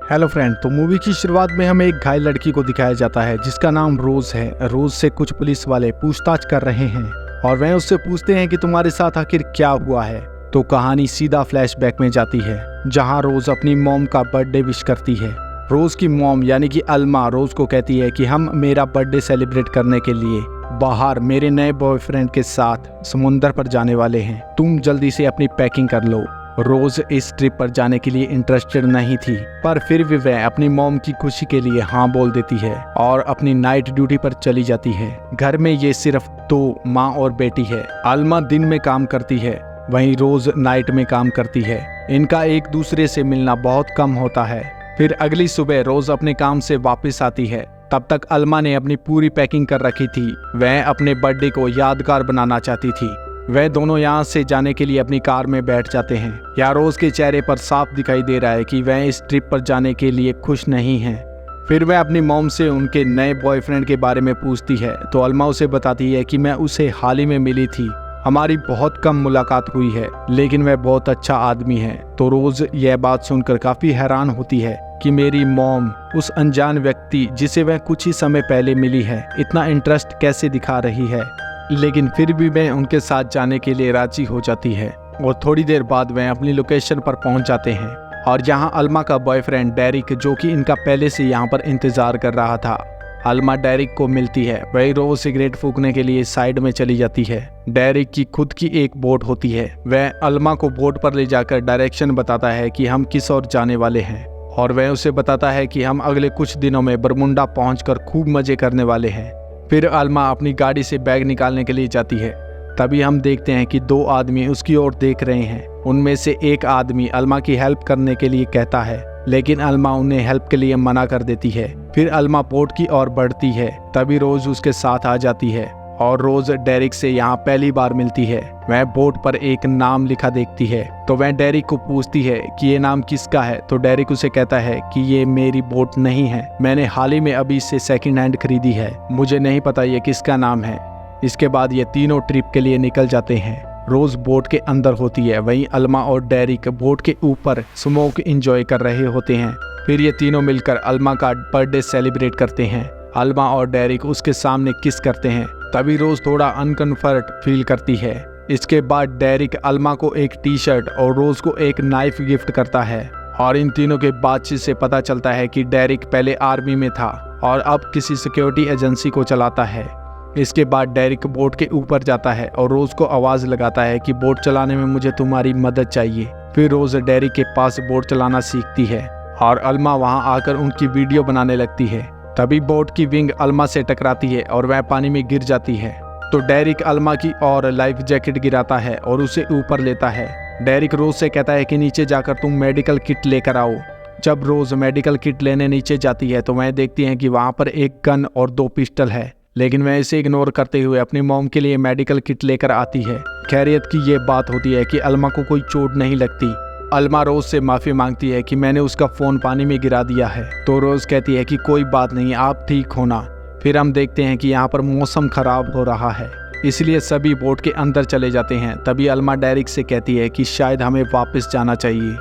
Hello friend, तो movie की शुरुआत में हमें एक घायल लड़की को दिखाया जाता है जिसका नाम रोज है। रोज से कुछ पुलिस वाले पूछताछ कर रहे हैं और वह उससे पूछते हैं कि तुम्हारे साथ आखिर क्या हुआ है। तो कहानी सीधा फ्लैशबैक में जाती है जहां रोज अपनी मॉम का बर्थडे विश करती है। रोज की मॉम यानी कि अल्मा रोज को कहती है कि हम मेरा बर्थडे सेलिब्रेट करने के लिए बाहर मेरे नए बॉयफ्रेंड के साथ समुंदर पर जाने वाले हैं, तुम जल्दी से अपनी पैकिंग कर लो। रोज इस ट्रिप पर जाने के लिए इंटरेस्टेड नहीं थी, पर फिर भी वह अपनी मॉम की खुशी के लिए हाँ बोल देती है और अपनी नाइट ड्यूटी पर चली जाती है। घर में ये सिर्फ दो माँ और बेटी है। अल्मा दिन में काम करती है, वहीं रोज नाइट में काम करती है। इनका एक दूसरे से मिलना बहुत कम होता है। फिर अगली सुबह रोज अपने काम से वापस आती है। तब तक अल्मा ने अपनी पूरी पैकिंग कर रखी थी। वह अपने बर्थडे को यादगार बनाना चाहती थी। वह दोनों यहाँ से जाने के लिए अपनी कार में बैठ जाते हैं। यहाँ रोज के चेहरे पर साफ दिखाई दे रहा है कि वह इस ट्रिप पर जाने के लिए खुश नहीं है। फिर वह अपनी मॉम से उनके नए बॉयफ्रेंड के बारे में पूछती है तो अल्मा उसे बताती है कि मैं उसे हाल ही में मिली थी, हमारी बहुत कम मुलाकात हुई है, लेकिन वह बहुत अच्छा आदमी है। तो रोज यह बात सुनकर काफी हैरान होती है कि मेरी मॉम उस अनजान व्यक्ति जिसे वह कुछ ही समय पहले मिली है इतना इंटरेस्ट कैसे दिखा रही है। लेकिन फिर भी वह उनके साथ जाने के लिए राजी हो जाती है और थोड़ी देर बाद वह अपनी लोकेशन पर पहुंच जाते हैं और यहाँ अल्मा का बॉयफ्रेंड डेरिक, जो कि इनका पहले से यहाँ पर इंतजार कर रहा था। अल्मा डेरिक को मिलती है, वही रोज सिगरेट फूकने के लिए साइड में चली जाती है। डेरिक की खुद की एक बोट होती है। वह अल्मा को बोट पर ले जाकर डायरेक्शन बताता है कि हम किस ओर जाने वाले हैं और वह उसे बताता है कि हम अगले कुछ दिनों में बरमुंडा पहुंचकर खूब मजे करने वाले हैं। फिर अल्मा अपनी गाड़ी से बैग निकालने के लिए जाती है। तभी हम देखते हैं कि दो आदमी उसकी ओर देख रहे हैं। उनमें से एक आदमी अल्मा की हेल्प करने के लिए कहता है, लेकिन अल्मा उन्हें हेल्प के लिए मना कर देती है। फिर अल्मा बोट की ओर बढ़ती है, तभी रोज उसके साथ आ जाती है और रोज डेरिक से यहाँ पहली बार मिलती है। वह बोट पर एक नाम लिखा देखती है तो वह डेरिक को पूछती है कि ये नाम किसका है। तो डेरिक उसे कहता है कि ये मेरी बोट नहीं है, मैंने हाल ही में अभी इसे सेकंड हैंड खरीदी है, मुझे नहीं पता ये किसका नाम है। इसके बाद ये तीनों ट्रिप के लिए निकल जाते हैं। रोज बोट के अंदर होती है, वहीं अल्मा और डेरिक बोट के ऊपर स्मोक एंजॉय कर रहे होते हैं। फिर ये तीनों मिलकर अल्मा का बर्थडे सेलिब्रेट करते हैं। अल्मा और डेरिक उसके सामने किस करते हैं। तभी रोज थोड़ा अनकंफर्ट फील करती है। इसके बाद डेरिक अल्मा को एक टी शर्ट और रोज को एक नाइफ गिफ्ट करता है और इन तीनों के बातचीत से पता चलता है कि डेरिक पहले आर्मी में था और अब किसी सिक्योरिटी एजेंसी को चलाता है। इसके बाद डेरिक बोट के ऊपर जाता है और रोज को आवाज लगाता है कि बोट चलाने में मुझे तुम्हारी मदद चाहिए। फिर रोज डेरिक के पास बोट चलाना सीखती है और अल्मा वहां आकर उनकी वीडियो बनाने लगती है। तभी बोट की विंग अल्मा से टकराती है और वह पानी में गिर जाती है। तो डेरिक अल्मा की और लाइफ जैकेट गिराता है और उसे ऊपर लेता है। डेरिक रोज से कहता है कि नीचे जाकर तुम मेडिकल किट लेकर आओ। जब रोज मेडिकल किट लेने नीचे जाती है तो वह देखती है कि वहां पर एक गन और 2 पिस्टल है, लेकिन वह इसे इग्नोर करते हुए अपनी मॉम के लिए मेडिकल किट लेकर आती है। खैरियत की ये बात होती है कि अल्मा को कोई चोट नहीं लगती। अल्मा रोज से माफी मांगती है कि मैंने उसका फोन पानी में गिरा दिया है। तो रोज कहती है कि कोई बात नहीं, आप ठीक होना। फिर हम देखते हैं कि यहाँ पर मौसम खराब हो रहा है, इसलिए सभी बोट के अंदर चले जाते हैं। तभी अल्मा डेरिक से कहती है कि शायद हमें वापस जाना चाहिए,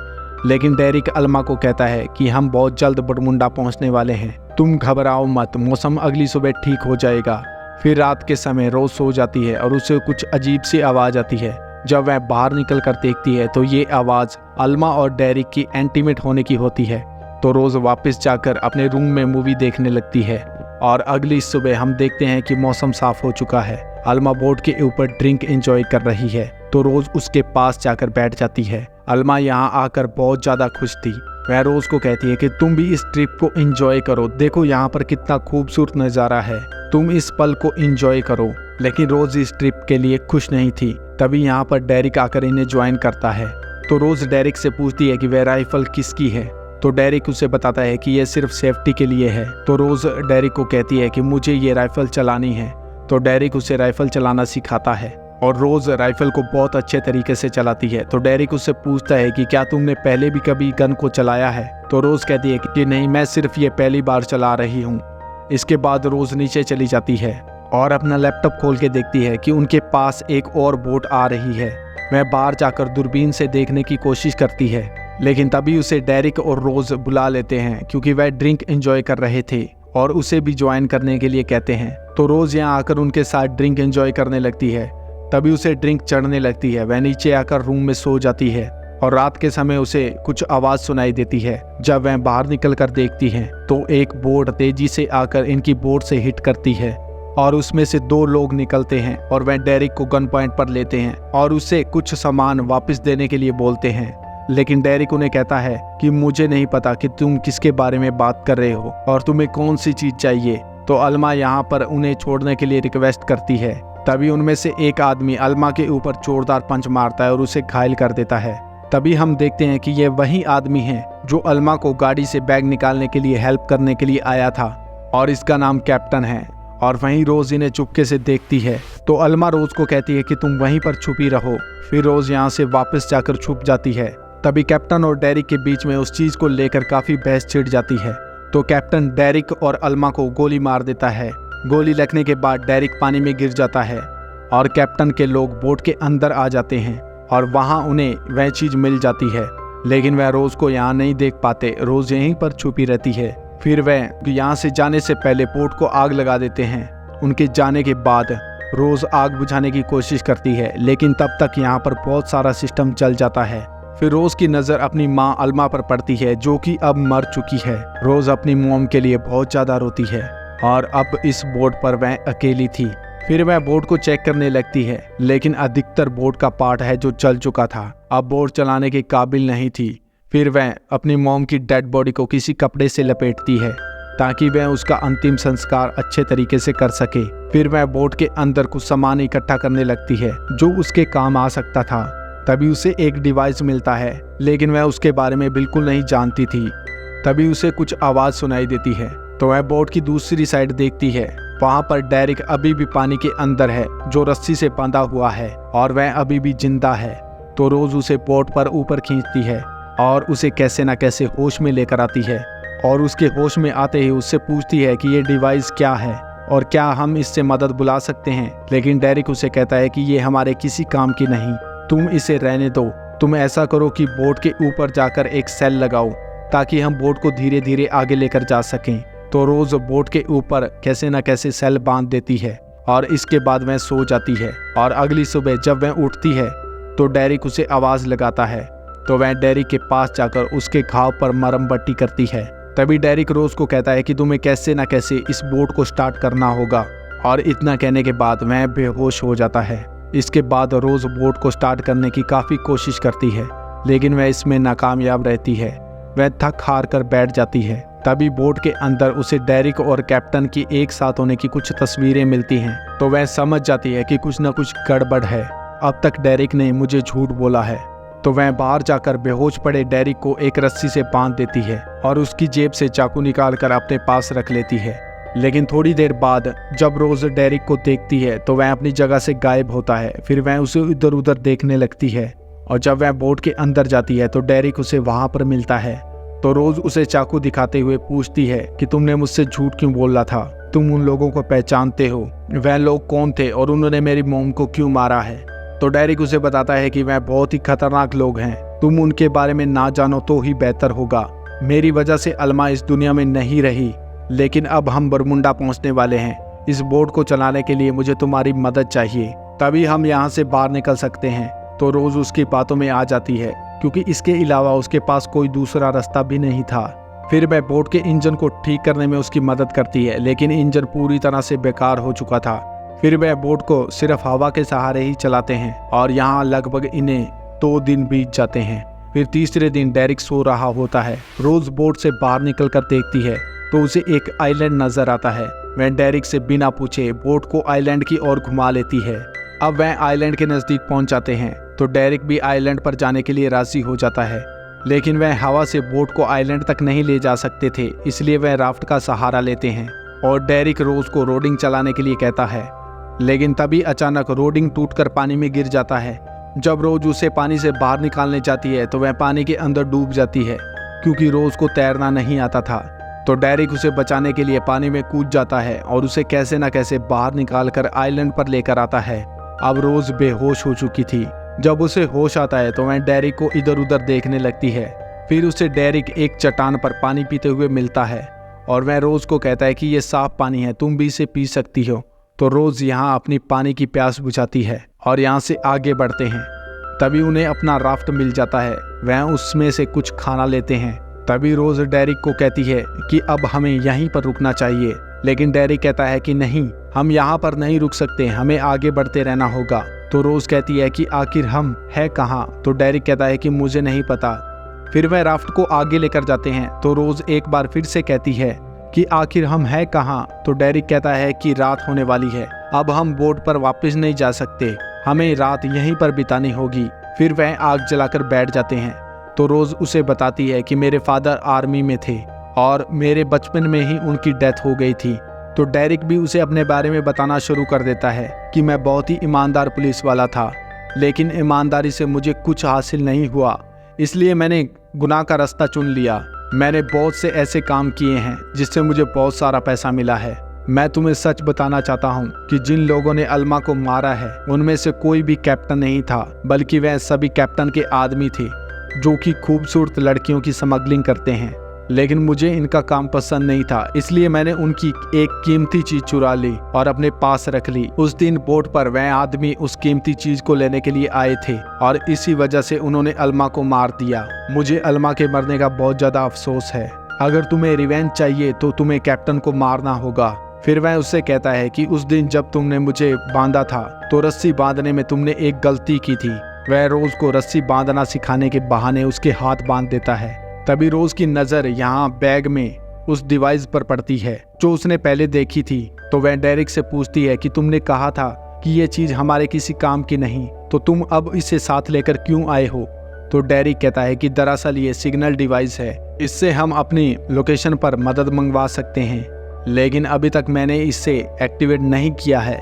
लेकिन डेरिक अल्मा को कहता है कि हम बहुत जल्द बरमुंडा पहुंचने वाले हैं, तुम घबराओ मत, मौसम अगली सुबह ठीक हो जाएगा। फिर रात के समय रोज सो जाती है और उसे कुछ अजीब सी आवाज आती है। जब वह बाहर निकल कर देखती है तो ये आवाज अल्मा और डेरिक की इंटीमेट होने की होती है। तो रोज वापस जाकर अपने रूम में मूवी देखने लगती है और अगली सुबह हम देखते हैं कि मौसम साफ हो चुका है। अल्मा बोट के ऊपर ड्रिंक एंजॉय कर रही है तो रोज उसके पास जाकर बैठ जाती है। अल्मा यहाँ आकर बहुत ज्यादा खुश थी। वह रोज को कहती है कि तुम भी इस ट्रिप को एंजॉय करो, देखो यहाँ पर कितना खूबसूरत नज़ारा है, तुम इस पल को एंजॉय करो। लेकिन रोज इस ट्रिप के लिए खुश नहीं थी। तभी यहाँ पर डेरिक आकर इन्हें ज्वाइन करता है। तो रोज डेरिक से पूछती है कि वह राइफल किसकी है। तो डेरिक उसे बताता है कि यह सिर्फ सेफ्टी के लिए है। तो रोज डेरिक को कहती है कि मुझे ये राइफल चलानी है। तो डेरिक उसे राइफल चलाना सिखाता है और रोज राइफल को बहुत अच्छे तरीके से चलाती है। तो डेरिक उससे पूछता है कि क्या तुमने पहले भी कभी गन को चलाया है। तो रोज कहती है कि नहीं, मैं सिर्फ ये पहली बार चला रही हूँ। इसके बाद रोज नीचे चली जाती है और अपना लैपटॉप खोल के देखती है कि उनके पास एक और बोट आ रही है। वह बाहर जाकर दूरबीन से देखने की कोशिश करती है लेकिन तभी उसे डेरिक और रोज बुला लेते हैं क्योंकि वह ड्रिंक एंजॉय कर रहे थे और उसे भी ज्वाइन करने के लिए कहते हैं। तो रोज यहाँ आकर उनके साथ ड्रिंक एंजॉय करने लगती है। तभी उसे ड्रिंक चढ़ने लगती है। वह नीचे आकर रूम में सो जाती है और रात के समय उसे कुछ आवाज सुनाई देती है। जब वह बाहर निकल कर देखती है तो एक बोट तेजी से आकर इनकी बोट से हिट करती है और उसमें से 2 लोग निकलते हैं और वह डेरिक को गन पॉइंट पर लेते हैं और उसे कुछ सामान वापस देने के लिए बोलते हैं। लेकिन डेरिक उन्हें कहता है कि मुझे नहीं पता कि तुम किसके बारे में बात कर रहे हो और तुम्हें कौन सी चीज चाहिए। तो अल्मा यहाँ पर उन्हें छोड़ने के लिए रिक्वेस्ट करती है। तभी उनमें से एक आदमी अल्मा के ऊपर जोरदार पंच मारता है और उसे घायल कर देता है। तभी हम देखते हैं कि ये वही आदमी है जो अल्मा को गाड़ी से बैग निकालने के लिए हेल्प करने के लिए आया था और इसका नाम कैप्टन है। और वहीं रोज इन्हें चुपके से देखती है। तो अल्मा रोज को कहती है कि तुम वहीं पर छुपी रहो। फिर रोज यहाँ से वापस जाकर छुप जाती है। तभी कैप्टन और डेरिक के बीच में उस चीज को लेकर काफी बहस छिड़ जाती है। तो कैप्टन डेरिक और अल्मा को गोली मार देता है। गोली लगने के बाद डेरिक पानी में गिर जाता है और कैप्टन के लोग बोट के अंदर आ जाते हैं और वहां उन्हें वह चीज मिल जाती है। लेकिन वह रोज को यहाँ नहीं देख पाते। रोज यहीं पर छुपी रहती है। फिर वह यहाँ से जाने से पहले बोट को आग लगा देते हैं। उनके जाने के बाद रोज आग बुझाने की कोशिश करती है, लेकिन तब तक यहाँ पर बहुत सारा सिस्टम जल जाता है। फिर रोज की नजर अपनी माँ अल्मा पर पड़ती है जो कि अब मर चुकी है। रोज अपनी मॉम के लिए बहुत ज्यादा रोती है और अब इस बोट पर वह अकेली थी। फिर वह बोट को चेक करने लगती है, लेकिन अधिकतर बोट का पार्ट है जो जल चुका था, अब बोट चलाने के काबिल नहीं थी। फिर वह अपनी मॉम की डेड बॉडी को किसी कपड़े से लपेटती है ताकि वह उसका अंतिम संस्कार अच्छे तरीके से कर सके। फिर वह बोट के अंदर कुछ सामान इकट्ठा करने लगती है जो उसके काम आ सकता था। तभी उसे एक डिवाइस मिलता है, लेकिन वह उसके बारे में बिल्कुल नहीं जानती थी। तभी उसे कुछ आवाज सुनाई देती है तो वह बोट की दूसरी साइड देखती है। वहां पर डेरिक अभी भी पानी के अंदर है जो रस्सी से बांधा हुआ है और वह अभी भी जिंदा है। तो रोज उसे बोट पर ऊपर खींचती है और उसे कैसे न कैसे होश में लेकर आती है और उसके होश में आते ही उससे पूछती है कि ये डिवाइस क्या है और क्या हम इससे मदद बुला सकते हैं। लेकिन डेरिक उसे कहता है कि ये हमारे किसी काम की नहीं, तुम इसे रहने दो। तुम ऐसा करो कि बोट के ऊपर जाकर एक सेल लगाओ ताकि हम बोट को धीरे धीरे आगे लेकर जा सकें। तो रोज बोट के ऊपर कैसे न कैसे सेल बांध देती है और इसके बाद वह सो जाती है। और अगली सुबह जब वह उठती है तो डेरिक उसे आवाज लगाता है। तो वह डेरिक के पास जाकर उसके घाव पर मरहम पट्टी करती है। तभी डेरिक रोज को कहता है कि तुम्हें कैसे न कैसे इस बोट को स्टार्ट करना होगा और इतना कहने के बाद वह बेहोश हो जाता है। इसके बाद रोज बोट को स्टार्ट करने की काफ़ी कोशिश करती है, लेकिन वह इसमें नाकामयाब रहती है। वह थक हार कर बैठ जाती है। तभी बोट के अंदर उसे डेरिक और कैप्टन की एक साथ होने की कुछ तस्वीरें मिलती हैं। तो वह समझ जाती है कि कुछ न कुछ गड़बड़ है, अब तक डेरिक ने मुझे झूठ बोला है। तो वह बाहर जाकर बेहोश पड़े डेरिक को एक रस्सी से बांध देती है और उसकी जेब से चाकू निकाल कर अपने पास रख लेती है। लेकिन थोड़ी देर बाद जब रोज डेरिक को देखती है तो वह अपनी जगह से गायब होता है। फिर वह उसे इधर उधर देखने लगती है और जब वह बोट के अंदर जाती है तो डेरिक उसे वहां पर मिलता है। तो रोज उसे चाकू दिखाते हुए पूछती है कि तुमने मुझसे झूठ क्यों बोला था, तुम उन लोगों को पहचानते हो, वह लोग कौन थे और उन्होंने मेरी मॉम को क्यों मारा है। तो डेरिक उसे बताता है कि वह बहुत ही खतरनाक लोग हैं, तुम उनके बारे में ना जानो तो ही बेहतर होगा। मेरी वजह से अल्मा इस दुनिया में नहीं रही, लेकिन अब हम बरमुंडा पहुंचने वाले हैं। इस बोट को चलाने के लिए मुझे तुम्हारी मदद चाहिए, तभी हम यहाँ से बाहर निकल सकते हैं। तो रोज उसकी बातों में आ जाती है क्योंकि इसके अलावा उसके पास कोई दूसरा रास्ता भी नहीं था। फिर वह बोट के इंजन को ठीक करने में उसकी मदद करती है, लेकिन इंजन पूरी तरह से बेकार हो चुका था। फिर वह बोट को सिर्फ हवा के सहारे ही चलाते हैं और यहाँ लगभग इन्हें 2 दिन बीत जाते हैं। फिर तीसरे दिन डेरिक सो रहा होता है। रोज बोट से बाहर निकल कर देखती है तो उसे एक आइलैंड नजर आता है। वह डेरिक से बिना पूछे बोट को आइलैंड की ओर घुमा लेती है। अब वह आइलैंड के नजदीक पहुंच जाते हैं तो डेरिक भी आइलैंड पर जाने के लिए राजी हो जाता है, लेकिन वह हवा से बोट को आइलैंड तक नहीं ले जा सकते थे, इसलिए वह राफ्ट का सहारा लेते हैं और डेरिक रोज को रोडिंग चलाने के लिए कहता है। लेकिन तभी अचानक रोडिंग टूटकर पानी में गिर जाता है। जब रोज उसे पानी से बाहर निकालने जाती है तो वह पानी के अंदर डूब जाती है क्योंकि रोज को तैरना नहीं आता था। तो डेरिक उसे बचाने के लिए पानी में कूद जाता है और उसे कैसे न कैसे बाहर निकालकर आइलैंड पर लेकर आता है। अब रोज बेहोश हो चुकी थी। जब उसे होश आता है तो वह डेरिक को इधर उधर देखने लगती है फिर उसे डेरिक एक चट्टान पर पानी पीते हुए मिलता है और वह रोज को कहता है कि ये साफ पानी है, तुम भी इसे पी सकती हो। तो रोज यहाँ अपनी पानी की प्यास बुझाती है और यहाँ से आगे बढ़ते हैं। तभी उन्हें अपना राफ्ट मिल जाता है, वह उसमें से कुछ खाना लेते हैं। तभी रोज डेरिक को कहती है कि अब हमें यहीं पर रुकना चाहिए, लेकिन डेरिक कहता है कि नहीं, हम यहाँ पर नहीं रुक सकते, हमें आगे बढ़ते रहना होगा। तो रोज कहती है कि आखिर हम है कहाँ? तो डेरिक कहता है कि मुझे नहीं पता। फिर वह राफ्ट को आगे लेकर जाते हैं। तो रोज एक बार फिर से कहती है कि आखिर हम है कहाँ? तो डेरिक कहता है कि रात होने वाली है, अब हम बोट पर वापस नहीं जा सकते, हमें रात यहीं पर बितानी होगी। फिर वह आग जलाकर बैठ जाते हैं। तो रोज उसे बताती है कि मेरे फादर आर्मी में थे और मेरे बचपन में ही उनकी डेथ हो गई थी। तो डेरिक भी उसे अपने बारे में बताना शुरू कर देता है कि मैं बहुत ही ईमानदार पुलिस वाला था, लेकिन ईमानदारी से मुझे कुछ हासिल नहीं हुआ, इसलिए मैंने गुनाह का रास्ता चुन लिया। मैंने बहुत से ऐसे काम किए हैं जिससे मुझे बहुत सारा पैसा मिला है। मैं तुम्हें सच बताना चाहता हूँ कि जिन लोगों ने अल्मा को मारा है उनमें से कोई भी कैप्टन नहीं था, बल्कि वह सभी कैप्टन के आदमी थे जो कि खूबसूरत लड़कियों की स्मगलिंग करते हैं। लेकिन मुझे इनका काम पसंद नहीं था, इसलिए मैंने उनकी एक कीमती चीज चुरा ली और अपने पास रख ली। उस दिन बोट पर वह आदमी उस कीमती चीज को लेने के लिए आए थे और इसी वजह से उन्होंने अल्मा को मार दिया। मुझे अल्मा के मरने का बहुत ज्यादा अफसोस है। अगर तुम्हें रिवेंज चाहिए तो तुम्हें कैप्टन को मारना होगा। फिर वह उससे कहता है कि उस दिन जब तुमने मुझे बांधा था तो रस्सी बांधने में तुमने एक गलती की थी। वह रोज को रस्सी बांधना सिखाने के बहाने उसके हाथ बांध देता है। तभी रोज की नजर यहाँ बैग में उस डिवाइस पर पड़ती है जो उसने पहले देखी थी। तो वह डेरिक से पूछती है कि तुमने कहा था कि ये चीज हमारे किसी काम की नहीं, तो तुम अब इसे साथ लेकर क्यों आए हो? तो डेरिक कहता है कि दरअसल ये सिग्नल डिवाइस है, इससे हम अपनी लोकेशन पर मदद मंगवा सकते हैं, लेकिन अभी तक मैंने इसे एक्टिवेट नहीं किया है।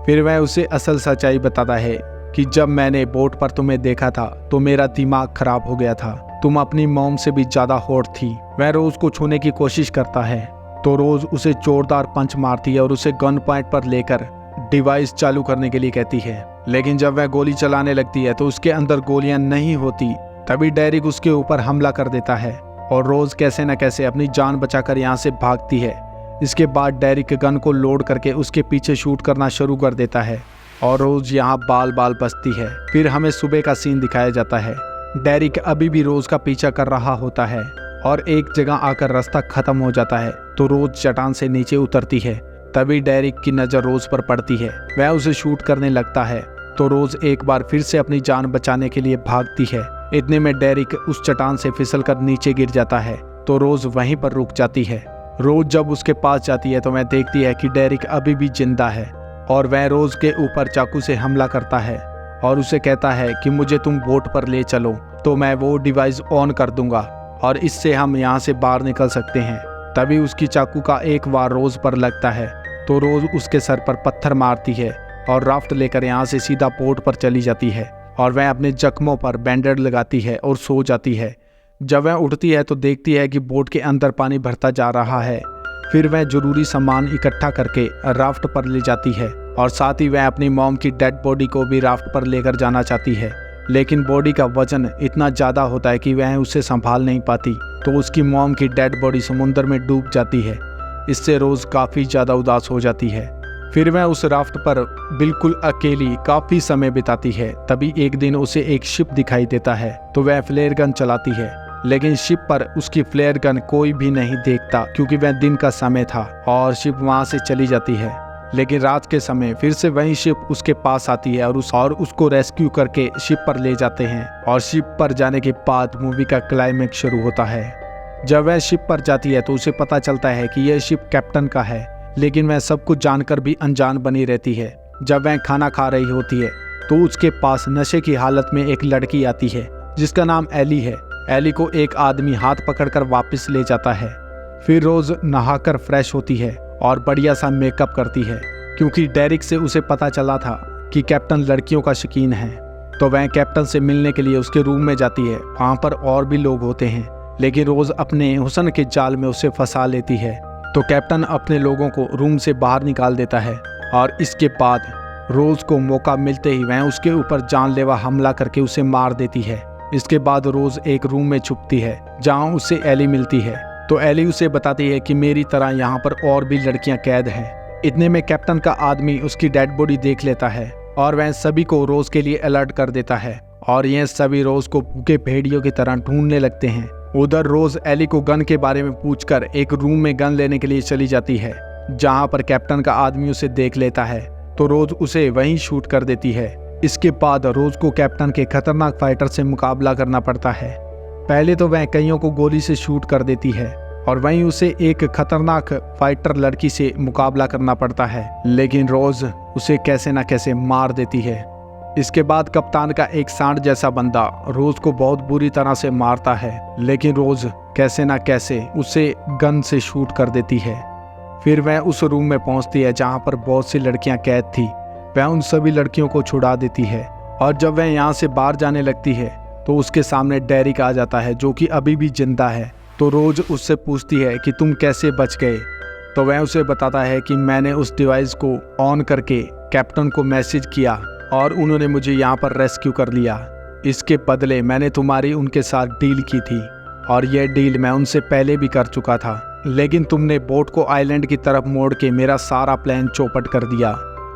फिर वह उसे असल सच्चाई बताता है कि जब मैंने बोट पर तुम्हें देखा था तो मेरा दिमाग खराब हो गया था, तुम अपनी मॉम से भी ज्यादा हॉट थी। वह रोज को छूने की कोशिश करता है तो रोज उसे जोरदार पंच मारती है और उसे गन पॉइंट पर लेकर डिवाइस चालू करने के लिए कहती है। लेकिन जब वह गोली चलाने लगती है तो उसके अंदर गोलियां नहीं होती। तभी डेरिक उसके ऊपर हमला कर देता है और रोज कैसे न कैसे अपनी जान बचाकर यहाँ से भागती है। इसके बाद डेरिक गन को लोड करके उसके पीछे शूट करना शुरू कर देता है और रोज यहाँ बाल बाल बचती है। फिर हमें सुबह का सीन दिखाया जाता है। डेरिक अभी भी रोज का पीछा कर रहा होता है और एक जगह आकर रास्ता खत्म हो जाता है तो रोज चट्टान से नीचे उतरती है। तभी डेरिक की नजर रोज पर पड़ती है, वह उसे शूट करने लगता है तो रोज एक बार फिर से अपनी जान बचाने के लिए भागती है। इतने में डेरिक उस चट्टान से फिसलकर नीचे गिर जाता है तो रोज वहीं पर रुक जाती है। रोज जब उसके पास जाती है तो वह देखती है कि डेरिक अभी भी जिंदा है और वह रोज के ऊपर चाकू से हमला करता है और उसे कहता है कि मुझे तुम बोट पर ले चलो तो मैं वो डिवाइस ऑन कर दूंगा और इससे हम यहाँ से बाहर निकल सकते हैं। तभी उसकी चाकू का एक वार रोज पर लगता है तो रोज उसके सर पर पत्थर मारती है और राफ्ट लेकर यहाँ से सीधा बोट पर चली जाती है और वह अपने जख्मों पर बैंडेड लगाती है और सो जाती है। जब वह उठती है तो देखती है कि बोट के अंदर पानी भरता जा रहा है। फिर वह जरूरी सामान इकट्ठा करके राफ्ट पर ले जाती है और साथ ही वह अपनी मॉम की डेड बॉडी को भी राफ्ट पर लेकर जाना चाहती है, लेकिन बॉडी का वजन इतना ज़्यादा होता है कि वह उसे संभाल नहीं पाती तो उसकी मॉम की डेड बॉडी समुद्र में डूब जाती है। इससे रोज काफ़ी ज़्यादा उदास हो जाती है। फिर वह उस राफ्ट पर बिल्कुल अकेली काफ़ी समय बिताती है। तभी एक दिन उसे एक शिप दिखाई देता है तो वह फ्लेयर गन चलाती है, लेकिन शिप पर उसकी फ्लेयर गन कोई भी नहीं देखता क्योंकि वह दिन का समय था और शिप वहां से चली जाती है। लेकिन रात के समय फिर से वही शिप उसके पास आती है और उसको रेस्क्यू करके शिप पर ले जाते हैं और शिप पर जाने के बाद मूवी का क्लाइमेक्स शुरू होता है। जब वह शिप पर जाती है तो उसे पता चलता है कि यह शिप कैप्टन का है, लेकिन वह सब कुछ जानकर भी अनजान बनी रहती है। जब वह खाना खा रही होती है तो उसके पास नशे की हालत में एक लड़की आती है जिसका नाम एली है। एली को एक आदमी हाथ पकड़कर वापस ले जाता है। फिर रोज नहाकर फ्रेश होती है और बढ़िया सा मेकअप करती है क्योंकि डेरिक से उसे पता चला था कि कैप्टन लड़कियों का शौकीन है। तो वह कैप्टन से मिलने के लिए उसके रूम में जाती है। वहाँ पर और भी लोग होते हैं, लेकिन रोज अपने हुस्न के जाल में उसे फंसा लेती है। तो कैप्टन अपने लोगों को रूम से बाहर निकाल देता है और इसके बाद रोज को मौका मिलते ही वह उसके ऊपर जानलेवा हमला करके उसे मार देती है। इसके बाद रोज एक रूम में छुपती है जहाँ उससे एली मिलती है। तो एली उसे बताती है कि मेरी तरह यहाँ पर और भी लड़कियां कैद हैं। इतने में कैप्टन का आदमी उसकी डेड बॉडी देख लेता है और वह सभी को रोज के लिए अलर्ट कर देता है और ये सभी रोज को भूखे भेड़ियों की तरह ढूंढने लगते हैं। उधर रोज एली को गन के बारे में पूछकर एक रूम में गन लेने के लिए चली जाती है जहाँ पर कैप्टन का आदमी उसे देख लेता है तो रोज उसे वहीं शूट कर देती है। इसके बाद रोज को कैप्टन के खतरनाक फाइटर से मुकाबला करना पड़ता है। पहले तो वह कईयों को गोली से शूट कर देती है और वहीं उसे एक खतरनाक फाइटर लड़की से मुकाबला करना पड़ता है, लेकिन रोज उसे कैसे न कैसे मार देती है। इसके बाद कप्तान का एक सांड जैसा बंदा रोज को बहुत बुरी तरह से मारता है, लेकिन रोज कैसे न कैसे उसे गन से शूट कर देती है। फिर वह उस रूम में पहुंचती है जहां पर बहुत सी लड़कियां कैद थी। वह उन सभी लड़कियों को छुड़ा देती है और जब वह यहाँ से बाहर जाने लगती है तो उसके सामने डेरिक आ जाता है जो कि अभी भी जिंदा है। तो रोज उससे पूछती है कि तुम कैसे बच गए। तो वह उसे बताता है कि मैंने उस डिवाइस को ऑन करके कैप्टन को मैसेज किया और उन्होंने मुझे यहाँ पर रेस्क्यू कर लिया। इसके बदले मैंने तुम्हारी उनके साथ डील की थी और यह डील मैं उनसे पहले भी कर चुका था, लेकिन तुमने बोट को आइलैंड की तरफ मोड़ के मेरा सारा प्लान चौपट कर दिया।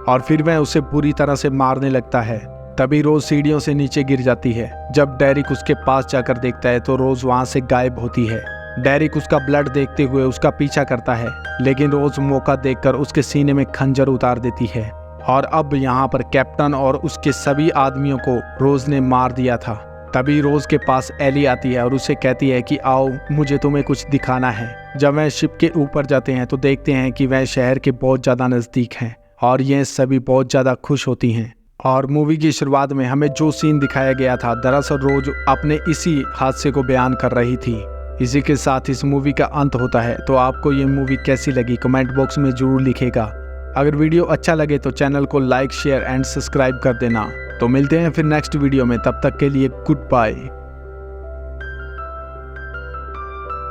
और फिर वह उसे बुरी तरह से मारने लगता है। तभी रोज सीढ़ियों से नीचे गिर जाती है। जब डेरिक उसके पास जाकर देखता है तो रोज वहां से गायब होती है। डेरिक उसका ब्लड देखते हुए उसका पीछा करता है, लेकिन रोज मौका देखकर उसके सीने में खंजर उतार देती है। और अब यहाँ पर कैप्टन और उसके सभी आदमियों को रोज ने मार दिया था। तभी रोज के पास एली आती है और उसे कहती है कि आओ मुझे तुम्हें कुछ दिखाना है। जब वह शिप के ऊपर जाते हैं तो देखते हैं कि वह शहर के बहुत ज़्यादा नज़दीक हैं और ये सभी बहुत ज़्यादा खुश होती हैं। और मूवी की शुरुआत में हमें जो सीन दिखाया गया था, दरअसल रोज अपने इसी हादसे को बयान कर रही थी। इसी के साथ इस मूवी का अंत होता है। तो आपको ये मूवी कैसी लगी कमेंट बॉक्स में जरूर लिखेगा। अगर वीडियो अच्छा लगे तो चैनल को लाइक शेयर एंड सब्सक्राइब कर देना। तो मिलते हैं फिर नेक्स्ट वीडियो में, तब तक के लिए गुड बाय।